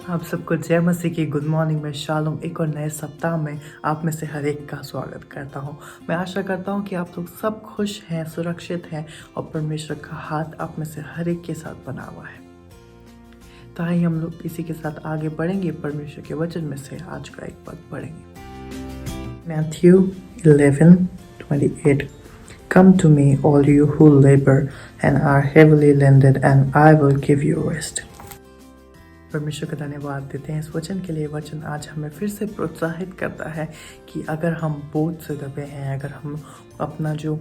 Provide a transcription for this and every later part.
आप सबको जय मसीह की गुड मॉर्निंग में शालोम एक और नए सप्ताह में आप में से हर एक का स्वागत करता हूं। मैं आशा करता हूं कि आप लोग सब खुश हैं, सुरक्षित हैं और परमेश्वर का हाथ आप में से हर एक के साथ बना हुआ है। तो आइए हम लोग इसी के साथ आगे बढ़ेंगे। परमेश्वर के वचन में से आज का एक पद पढ़ेंगे। Matthew 11:28 Come to me, all you who labor and are heavily laden, and I will give you rest. परमेश्वर का धन्यवाद देते हैं इस वचन के लिए। वचन आज हमें फिर से प्रोत्साहित करता है कि अगर हम बोझ से दबे हैं, अगर हम अपना जो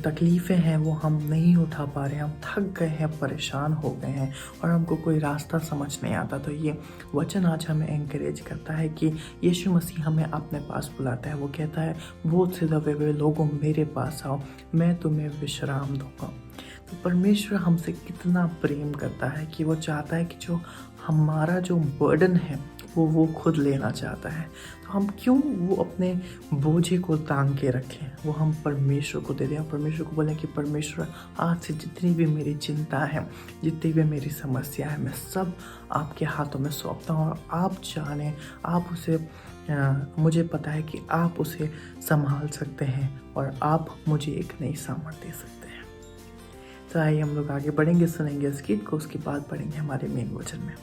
तकलीफ़ें हैं वो हम नहीं उठा पा रहे हैं, हम थक गए हैं, परेशान हो गए हैं और हमको कोई रास्ता समझ नहीं आता, तो ये वचन आज हमें एनकरेज करता है कि यीशु मसीह हमें अपने पास बुलाता है। वो कहता है, बोझ से दबे हुए लोगों मेरे पास आओ, मैं तुम्हें विश्राम दूंगा। तो परमेश्वर हमसे कितना प्रेम करता है कि वो चाहता है कि जो हमारा जो बर्डन है वो खुद लेना चाहता है। तो हम क्यों वो अपने बोझे को तांग के रखें, वो हम परमेश्वर को दे दें। परमेश्वर को बोलें कि परमेश्वर आज से जितनी भी मेरी चिंता है, जितनी भी मेरी समस्या है, मैं सब आपके हाथों में सौंपता हूँ और आप जाने, आप उसे मुझे पता है कि आप उसे संभाल सकते हैं और आप मुझे एक नई सामर्थ्य दे सकते हैं। तो आइए हम लोग आगे बढ़ेंगे, सुनेंगे इस गीत को, उसके बाद पढ़ेंगे हमारे मेन वचन में।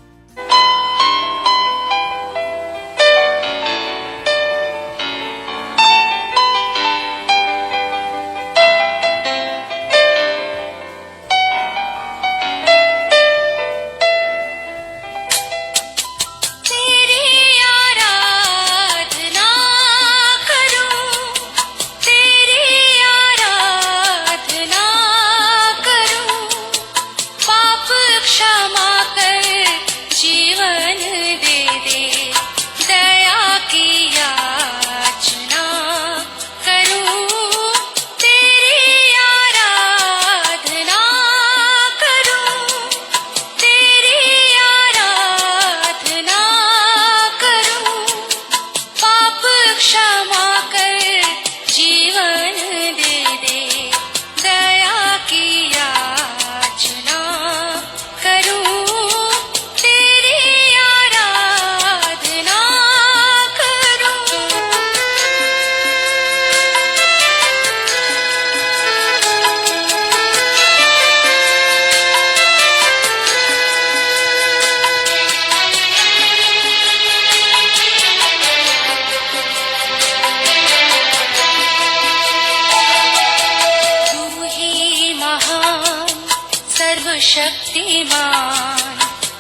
शक्तिमान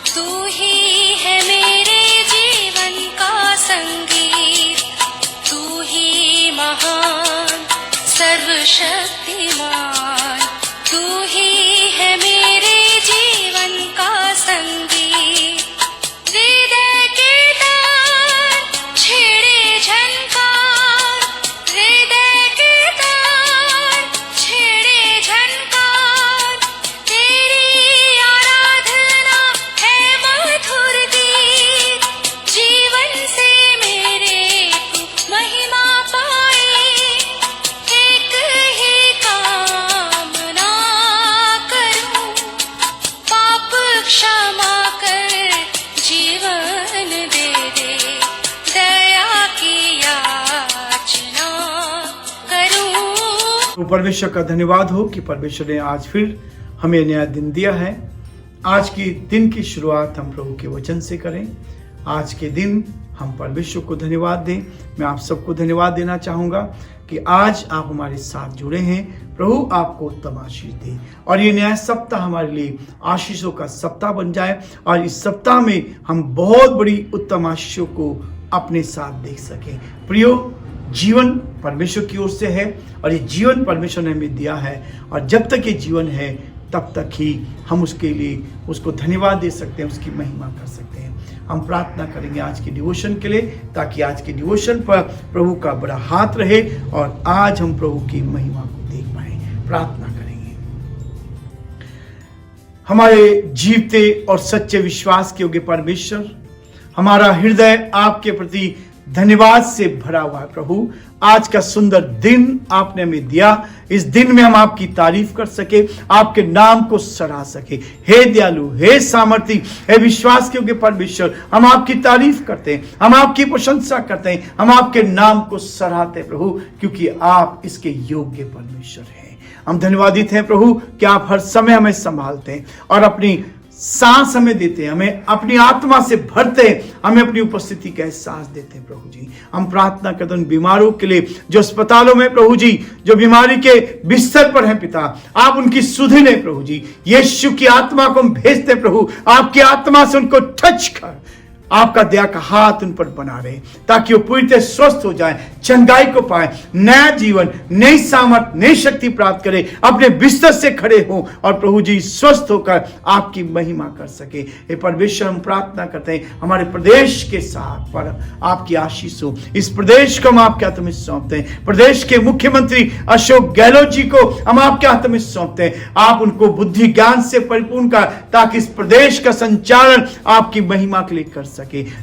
तू ही है मेरे जीवन का संगीत, तू ही महान सर्वशक्तिमान, तू ही है मेरे जीवन का संगीत। हृदय के तार छेड़े झनकार, हृदय के तार छेड़े झनकार, तेरी तो परमेश्वर का धन्यवाद हो कि परमेश्वर ने आज फिर हमें नया दिन दिया है। आज की दिन की शुरुआत हम प्रभु के वचन से करें। आज के दिन हम परमेश्वर को धन्यवाद दें। मैं आप सबको धन्यवाद देना चाहूँगा कि आज आप हमारे साथ जुड़े हैं। प्रभु आपको उत्तम आशीष दे और ये नया सप्ताह हमारे लिए आशीषों का सप्ताह बन जाए और इस सप्ताह में हम बहुत बड़ी उत्तम आशीषों को अपने साथ देख सकें। प्रियो, जीवन परमेश्वर की ओर से है और ये जीवन परमेश्वर ने हमें दिया है और जब तक ये जीवन है तब तक ही हम उसके लिए उसको धन्यवाद दे सकते हैं, उसकी महिमा कर सकते हैं। हम प्रार्थना करेंगे आज के डिवोशन के लिए, ताकि आज के डिवोशन पर प्रभु का बड़ा हाथ रहे और आज हम प्रभु की महिमा को देख पाए। प्रार्थना करेंगे। हमारे जीवते और सच्चे विश्वास के योग्य परमेश्वर, हमारा हृदय आपके प्रति धन्यवाद से भरा हुआ है। प्रभु, आज का सुंदर दिन आपने हमें दिया, इस दिन में हम आपकी तारीफ कर सके, आपके नाम को सराह सके। हे दयालु, हे सामर्थी, हे विश्वास के योग्य परमेश्वर, हम आपकी तारीफ करते हैं, हम आपकी प्रशंसा करते हैं, हम आपके नाम को सराहते हैं प्रभु, क्योंकि आप इसके योग्य परमेश्वर हैं। हम धन्यवादित हैं प्रभु कि आप हर समय हमें संभालते हैं और अपनी सांस हमें देते हैं, हमें अपनी आत्मा से भरते हैं, हमें अपनी उपस्थिति का एहसास देते हैं प्रभु जी। हम प्रार्थना करते हैं उन बीमारों के लिए जो अस्पतालों में प्रभु जी, जो बीमारी के बिस्तर पर हैं पिता, आप उनकी सुधि लें प्रभु जी। यीशु की आत्मा को हम भेजते हैं प्रभु, आपकी आत्मा से उनको टच कर, आपका दया का हाथ उन पर बना रहे, ताकि वो पूरी तरह स्वस्थ हो जाए, चंगाई को पाए, नया जीवन, नई सामर्थ, नई शक्ति प्राप्त करे, अपने बिस्तर से खड़े हो और प्रभु जी स्वस्थ होकर आपकी महिमा कर सके। हे परमेश्वर, हम प्रार्थना करते हैं हमारे प्रदेश के साथ पर आपकी आशीष हो। इस प्रदेश को हम आपके हाथ में सौंपते हैं। प्रदेश के मुख्यमंत्री अशोक गहलोत जी को हम आपके हाथ में सौंपते हैं। आप उनको बुद्धि ज्ञान से परिपूर्ण कर, ताकि इस प्रदेश का संचालन आपकी महिमा के लिए कर सके।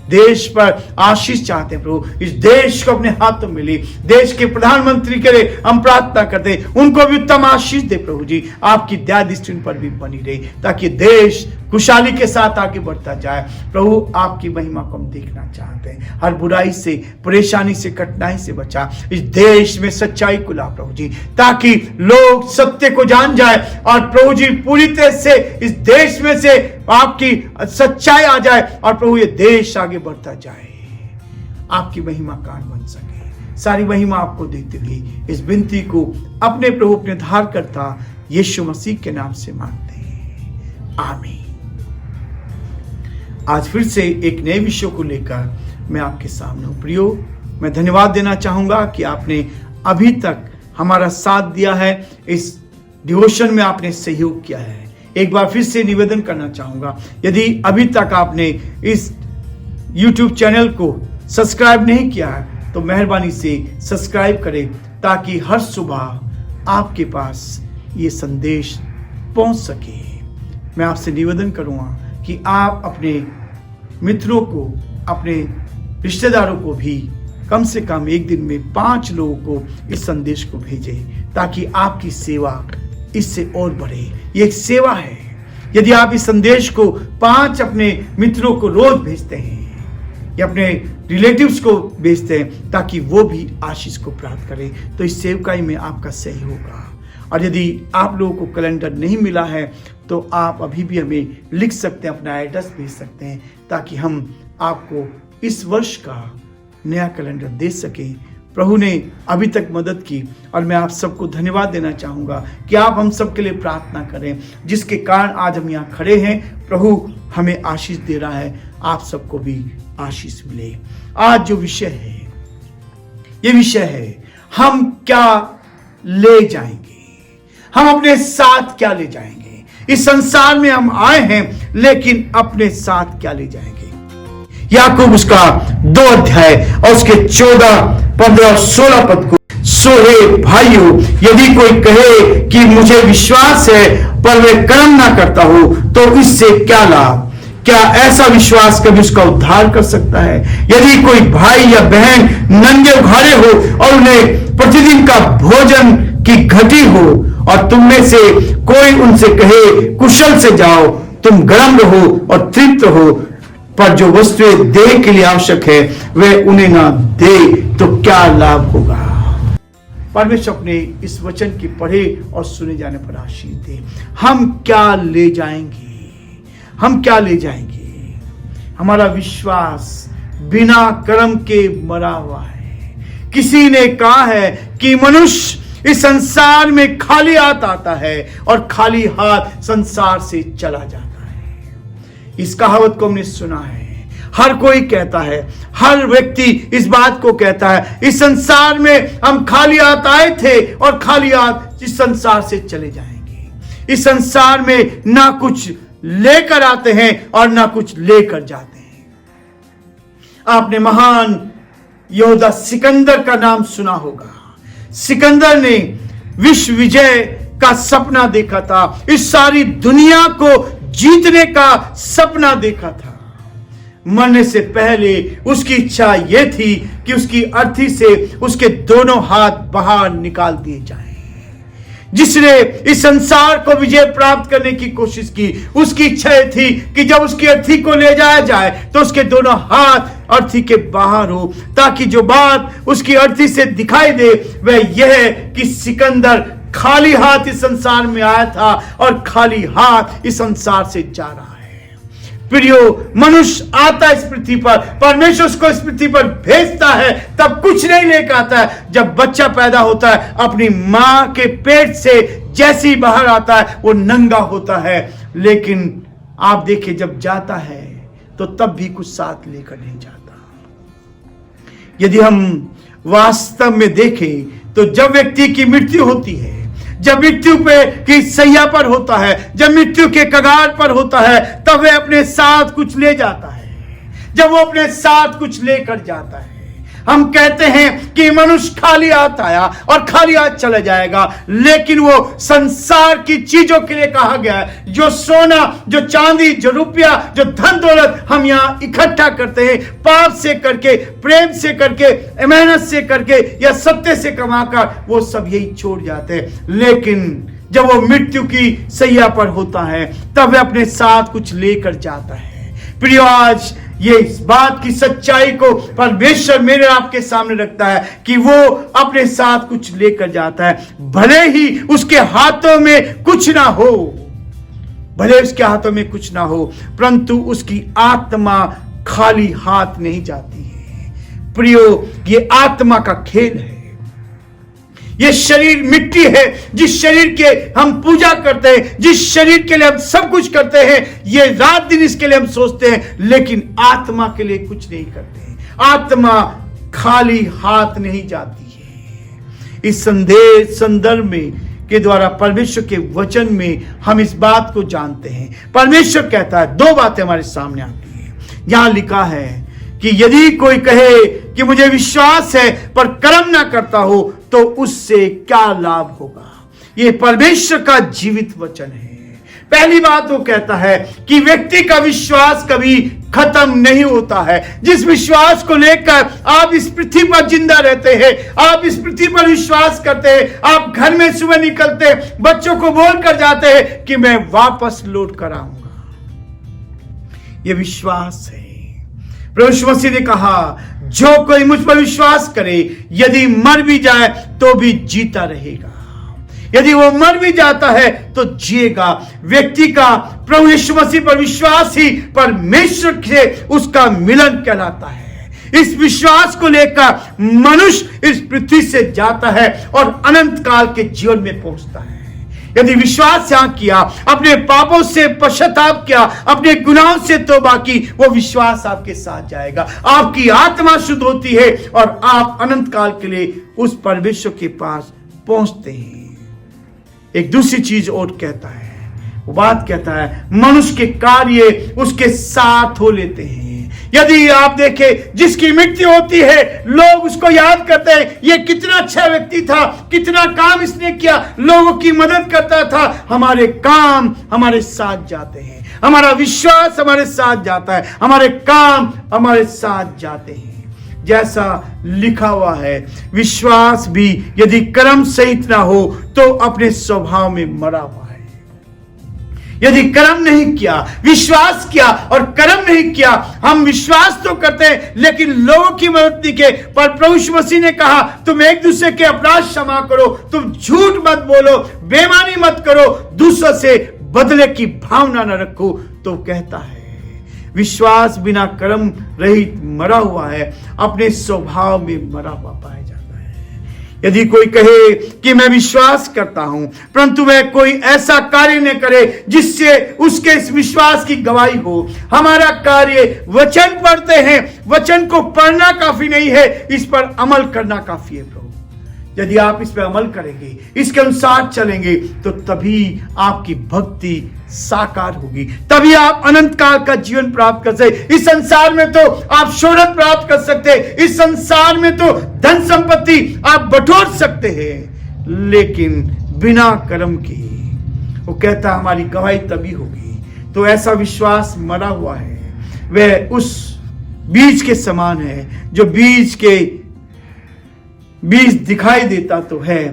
देश पर आशीष चाहते हैं प्रभु, इस देश को अपने हाथों में ले। देश के प्रधानमंत्री के लिए हम प्रार्थना करते हैं, उनको भी उत्तम आशीष दे प्रभु जी। आपकी दया दृष्टि उन पर भी बनी रहे, ताकि देश खुशहाली के साथ आगे बढ़ता जाए। प्रभु, आपकी महिमा को हम देखना चाहते हैं। हर बुराई से, परेशानी से, कठिनाई से बचा। इस देश में सच्चाई को ला प्रभु जी, ताकि लोग सत्य को जान जाए और प्रभु जी पूरी तरह से इस देश में से आपकी सच्चाई आ जाए और प्रभु ये देश आगे बढ़ता जाए, आपकी महिमा कान बन सके। सारी महिमा आपको देते हुए इस विनती को अपने प्रभु, अपने धारकर्ता यीशु मसीह के नाम से मांगते हैं, आमीन। आज फिर से एक नए विषय को लेकर मैं आपके सामने हूं। प्रियो, मैं धन्यवाद देना चाहूंगा कि आपने अभी तक हमारा साथ दिया है, इस डिवोशन में आपने सहयोग किया है। एक बार फिर से निवेदन करना चाहूंगा, यदि अभी तक आपने इस YouTube चैनल को सब्सक्राइब नहीं किया है तो मेहरबानी से सब्सक्राइब करें, ताकि हर सुबह आपके पास ये संदेश पहुंच सके। मैं आपसे निवेदन करूंगा कि आप अपने मित्रों को, अपने रिश्तेदारों को भी कम से कम एक दिन में 5 लोगों को इस संदेश को भेजें, ताकि आपकी सेवा इससे और बढ़े। ये एक सेवा है। यदि आप इस संदेश को 5 अपने मित्रों को रोज भेजते हैं या अपने रिलेटिव्स को भेजते हैं, ताकि वो भी आशीष को प्राप्त करें, तो इस सेवकाई में आपका सही होगा। और यदि आप लोगों को कैलेंडर नहीं मिला है तो आप अभी भी हमें लिख सकते हैं, अपना एड्रेस भेज सकते हैं, ताकि हम आपको इस वर्ष का नया कैलेंडर दे सकें। प्रभु ने अभी तक मदद की और मैं आप सबको धन्यवाद देना चाहूँगा कि आप हम सब के लिए प्रार्थना करें, जिसके कारण आज हम यहाँ खड़े हैं। प्रभु हमें आशीष दे रहा है, आप सबको भी आशीष मिले। आज जो विषय है, ये विषय है हम क्या ले जाएंगे, हम अपने साथ क्या ले जाएंगे। इस संसार में हम आए हैं, लेकिन अपने साथ क्या ले जाएंगे। याकूब उसका 2 अध्याय और उसके 14, 15 और 16 पद को, सो हे भाइयों, यदि कोई कहे कि मुझे विश्वास है पर मैं कर्म ना करता हूं, तो इससे क्या लाभ? क्या ऐसा विश्वास कभी उसका उद्धार कर सकता है? यदि कोई भाई या बहन नंगे उघाड़े हो और उन्हें प्रतिदिन का भोजन की घटी हो और तुम में से कोई उनसे कहे कुशल से जाओ, तुम गर्म रहो और तृप्त हो, पर जो वस्तुएं देह के लिए आवश्यक है वे उन्हें ना दे, तो क्या लाभ होगा? परमेश्वर अपने इस वचन की पढ़े और सुने जाने पर आशीष दे। हम क्या ले जाएंगे? हम क्या ले जाएंगे? हमारा विश्वास बिना कर्म के मरा हुआ है। किसी ने कहा है कि मनुष्य इस संसार में खाली हाथ आता है और खाली हाथ संसार से चला जाता है। इस कहावत को हमने सुना है, हर कोई कहता है, हर व्यक्ति इस बात को कहता है, इस संसार में हम खाली हाथ आए थे और खाली हाथ इस संसार से चले जाएंगे। इस संसार में ना कुछ लेकर आते हैं और ना कुछ लेकर जाते हैं। आपने महान योद्धा सिकंदर का नाम सुना होगा। सिकंदर ने विश्व विजय का सपना देखा था, इस सारी दुनिया को जीतने का सपना देखा था। मरने से पहले उसकी इच्छा यह थी कि उसकी अर्थी से उसके दोनों हाथ बाहर निकाल दिए जाएं। जिसने इस संसार को विजय प्राप्त करने की कोशिश की, उसकी इच्छा थी कि जब उसकी अर्थी को ले जाया जाए तो उसके दोनों हाथ अर्थी के बाहर हो, ताकि जो बात उसकी अर्थी से दिखाई दे वह यह है कि सिकंदर खाली हाथ इस संसार में आया था और खाली हाथ इस संसार से जा रहा है। प्रियो, मनुष्य आता इस पृथ्वी पर, परमेश्वर उसको इस पृथ्वी पर भेजता है, तब कुछ नहीं लेकर आता है। जब बच्चा पैदा होता है, अपनी मां के पेट से जैसे ही बाहर आता है वो नंगा होता है, लेकिन आप देखिए जब जाता है तो तब भी कुछ साथ लेकर नहीं जाता। यदि हम वास्तव में देखें तो जब व्यक्ति की मृत्यु होती है, जब मृत्यु पे की सैया पर होता है, जब मृत्यु के कगार पर होता है, तब वह अपने साथ कुछ ले जाता है। जब वो अपने साथ कुछ लेकर जाता है, हम कहते हैं कि मनुष्य खाली हाथ आया और खाली हाथ चला जाएगा, लेकिन वो संसार की चीजों के लिए कहा गया है। जो सोना, जो चांदी, जो रुपया, जो धन दौलत हम यहाँ इकट्ठा करते हैं, पाप से करके, प्रेम से करके, मेहनत से करके या सत्य से कमाकर, वो सब यही छोड़ जाते हैं। लेकिन जब वो मृत्यु की सैया पर होता है तब वह अपने साथ कुछ लेकर जाता है। प्रियो, आज ये इस बात की सच्चाई को परमेश्वर मेरे आपके सामने रखता है कि वो अपने साथ कुछ लेकर जाता है। भले ही उसके हाथों में कुछ ना हो, भले उसके हाथों में कुछ ना हो, परंतु उसकी आत्मा खाली हाथ नहीं जाती है। प्रियो, ये आत्मा का खेल है। ये शरीर मिट्टी है, जिस शरीर के हम पूजा करते हैं, जिस शरीर के लिए हम सब कुछ करते हैं, ये रात दिन इसके लिए हम सोचते हैं, लेकिन आत्मा के लिए कुछ नहीं करते। आत्मा खाली हाथ नहीं जाती है। इस संदर्भ में के द्वारा परमेश्वर के वचन में हम इस बात को जानते हैं। परमेश्वर कहता है, दो बातें हमारे सामने आती है। यहां लिखा है कि यदि कोई कहे कि मुझे विश्वास है पर कर्म ना करता हो तो उससे क्या लाभ होगा। यह परमेश्वर का जीवित वचन है। पहली बात वो कहता है कि व्यक्ति का विश्वास कभी खत्म नहीं होता है। जिस विश्वास को लेकर आप इस पृथ्वी पर जिंदा रहते हैं, आप इस पृथ्वी पर विश्वास करते हैं, आप घर में सुबह निकलते हैं, बच्चों को बोल कर जाते हैं कि मैं वापस लौट कर आऊंगा। यह विश्वास है। प्रभु यीशु मसीह ने कहा, जो कोई मुझ पर विश्वास करे, यदि मर भी जाए तो भी जीता रहेगा। यदि वो मर भी जाता है तो जिएगा। व्यक्ति का प्रभु यीशु मसीह पर विश्वास ही परमेश्वर से उसका मिलन कहलाता है। इस विश्वास को लेकर मनुष्य इस पृथ्वी से जाता है और अनंत काल के जीवन में पहुंचता है। यदि विश्वास यहां किया, अपने पापों से पश्चाताप किया, अपने गुनाहों से तौबा की, वो विश्वास आपके साथ जाएगा। आपकी आत्मा शुद्ध होती है और आप अनंत काल के लिए उस परमेश्वर के पास पहुंचते हैं। एक दूसरी चीज और कहता है, वो बात कहता है, मनुष्य के कार्य उसके साथ हो लेते हैं। यदि आप देखें, जिसकी मृत्यु होती है, लोग उसको याद करते हैं, ये कितना अच्छा व्यक्ति था, कितना काम इसने किया, लोगों की मदद करता था। हमारे काम हमारे साथ जाते हैं, हमारा विश्वास हमारे साथ जाता है, हमारे काम हमारे साथ जाते हैं। जैसा लिखा हुआ है, विश्वास भी यदि कर्म सहित ना हो तो अपने स्वभाव में मरा हुआ है। यदि कर्म नहीं किया, विश्वास किया और कर्म नहीं किया, हम विश्वास तो करते हैं लेकिन लोगों की मदद नहीं के। पर प्रभु यीशु मसीह ने कहा, तुम एक दूसरे के अपराध क्षमा करो, तुम झूठ मत बोलो, बेईमानी मत करो, दूसरों से बदले की भावना न रखो। तो कहता है, विश्वास बिना कर्म रहित मरा हुआ है, अपने स्वभाव में मरा हुआ पाया जाता है। यदि कोई कहे कि मैं विश्वास करता हूं परंतु वह कोई ऐसा कार्य न करे जिससे उसके इस विश्वास की गवाही हो। हमारा कार्य वचन पढ़ते हैं, वचन को पढ़ना काफी नहीं है, इस पर अमल करना काफी है। प्रभु, यदि आप इस पर अमल करेंगे, इसके अनुसार चलेंगे, तो तभी आपकी भक्ति साकार होगी, तभी आप अनंत काल का जीवन प्राप्त कर सकते। इस संसार में तो आप शोहरत प्राप्त कर सकते हैं, इस संसार में तो धन संपत्ति आप बटोर सकते हैं, लेकिन बिना कर्म के, वो कहता हमारी गवाही तभी होगी। तो ऐसा विश्वास मरा हुआ है, वह उस बीज के समान है जो बीज दिखाई देता तो है,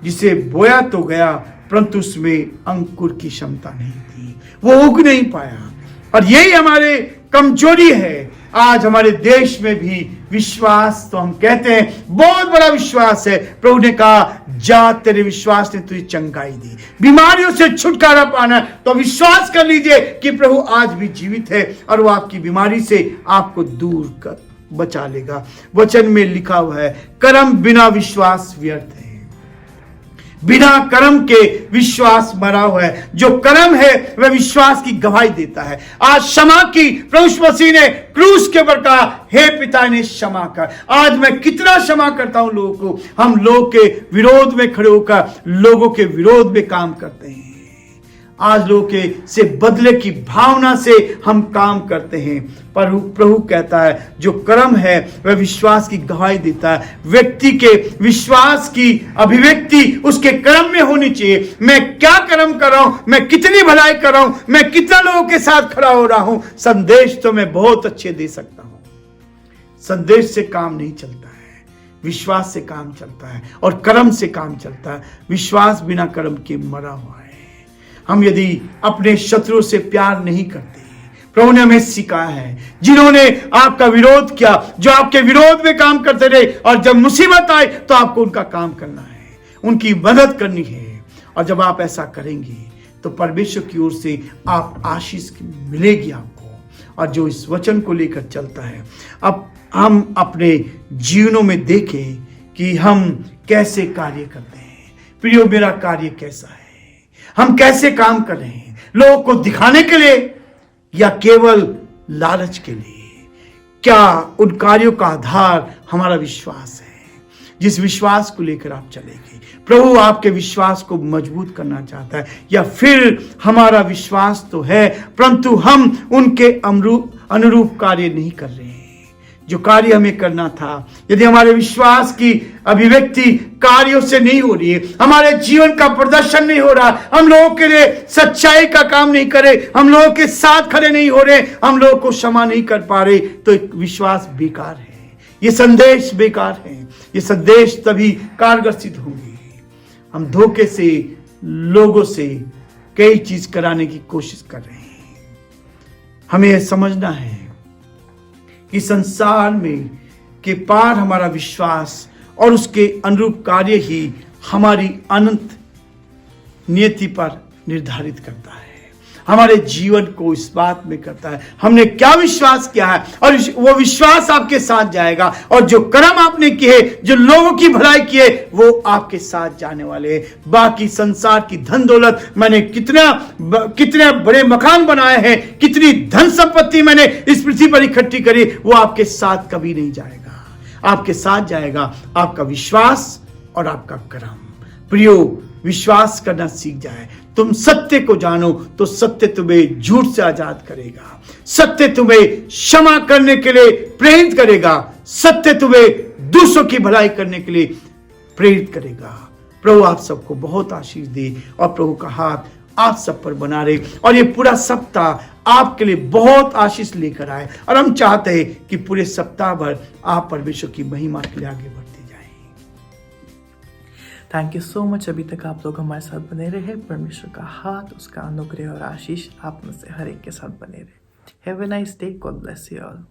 जिसे बोया तो गया परंतु उसमें अंकुर की क्षमता नहीं थी, वो उग नहीं पाया। और यही हमारे कमजोरी है। आज हमारे देश में भी विश्वास तो हम कहते हैं बहुत बड़ा विश्वास है। प्रभु ने कहा जा तेरे विश्वास ने तुझे चंगाई दी, बीमारियों से छुटकारा पाना तो विश्वास कर लीजिए कि प्रभु आज भी जीवित है और वो आपकी बीमारी से आपको दूर कर बचा लेगा। वचन में लिखा हुआ है कर्म बिना विश्वास व्यर्थ है, बिना कर्म के विश्वास मरा हुआ है। जो कर्म है वह विश्वास की गवाही देता है। आज क्षमा की प्रभु मसीह ने क्रूस के ऊपर कहा हे पिता ने क्षमा कर। आज मैं कितना क्षमा करता हूं लोगों को। हम लोग के विरोध में खड़े होकर लोगों के विरोध में काम करते हैं। आज लोगों के से बदले की भावना से हम काम करते हैं। पर प्रभु कहता है जो कर्म है वह विश्वास की गवाही देता है। व्यक्ति के विश्वास की अभिव्यक्ति उसके कर्म में होनी चाहिए। मैं क्या कर्म कर रहा हूं, मैं कितनी भलाई कर रहा हूं, मैं कितना लोगों के साथ खड़ा हो रहा हूं। संदेश तो मैं बहुत अच्छे दे सकता हूं, संदेश से काम नहीं चलता है, विश्वास से काम चलता है और कर्म से काम चलता है। विश्वास बिना कर्म के मरा हुआ है। हम यदि अपने शत्रुओं से प्यार नहीं करते, प्रभु ने हमें सिखाया है जिन्होंने आपका विरोध किया, जो आपके विरोध में काम करते रहे और जब मुसीबत आए तो आपको उनका काम करना है, उनकी मदद करनी है। और जब आप ऐसा करेंगे तो परमेश्वर की ओर से आप आशीष मिलेगी आपको। और जो इस वचन को लेकर चलता है, अब हम अपने जीवनों में देखें कि हम कैसे कार्य करते हैं। प्रियो मेरा कार्य कैसा है, हम कैसे काम कर रहे हैं, लोगों को दिखाने के लिए या केवल लालच के लिए। क्या उन कार्यों का आधार हमारा विश्वास है, जिस विश्वास को लेकर आप चलेंगे। प्रभु आपके विश्वास को मजबूत करना चाहता है। या फिर हमारा विश्वास तो है परंतु हम उनके अनुरूप कार्य नहीं कर रहे हैं जो कार्य हमें करना था। यदि हमारे विश्वास की अभिव्यक्ति कार्यों से नहीं हो रही है, हमारे जीवन का प्रदर्शन नहीं हो रहा, हम लोगों के लिए सच्चाई का काम नहीं करे, हम लोगों के साथ खड़े नहीं हो रहे, हम लोगों को क्षमा नहीं कर पा रहे, तो एक विश्वास बेकार है। ये संदेश बेकार है। ये संदेश तभी कारगर सिद्ध होंगे। हम धोखे से लोगों से कई चीज कराने की कोशिश कर रहे हैं। हमें यह समझना है कि संसार में के पार हमारा विश्वास और उसके अनुरूप कार्य ही हमारी अनंत नियति पर निर्धारित करता है, हमारे जीवन को इस बात में करता है हमने क्या विश्वास किया है और वो विश्वास आपके साथ जाएगा। और जो कर्म आपने किए, जो लोगों की भलाई किए, वो आपके साथ जाने वाले हैं। बाकी संसार की धन दौलत, मैंने कितने बड़े मकान बनाए हैं, कितनी धन संपत्ति मैंने इस पृथ्वी पर इकट्ठी करी, वो आपके साथ कभी नहीं जाएगा। आपके साथ जाएगा आपका विश्वास और आपका कर्म। प्रियो, विश्वास करना सीख जाए। तुम सत्य को जानो तो सत्य तुम्हें झूठ से आजाद करेगा। सत्य तुम्हें क्षमा करने के लिए प्रेरित करेगा। सत्य तुम्हें दूसरों की भलाई करने के लिए प्रेरित करेगा। प्रभु आप सबको बहुत आशीष दे और प्रभु का हाथ आप सब पर बना रहे और ये पूरा सप्ताह आपके लिए बहुत आशीष लेकर आए। और हम चाहते हैं कि पूरे सप्ताह भर आप परमेश्वर की महिमा के लिए आगे बढ़ते जाएं। Thank you so much. अभी तक आप लोग हमारे साथ बने रहे। परमेश्वर का हाथ, उसका अनुग्रह और आशीष आप में से हर एक के साथ बने रहे। Have a nice day. God bless you all.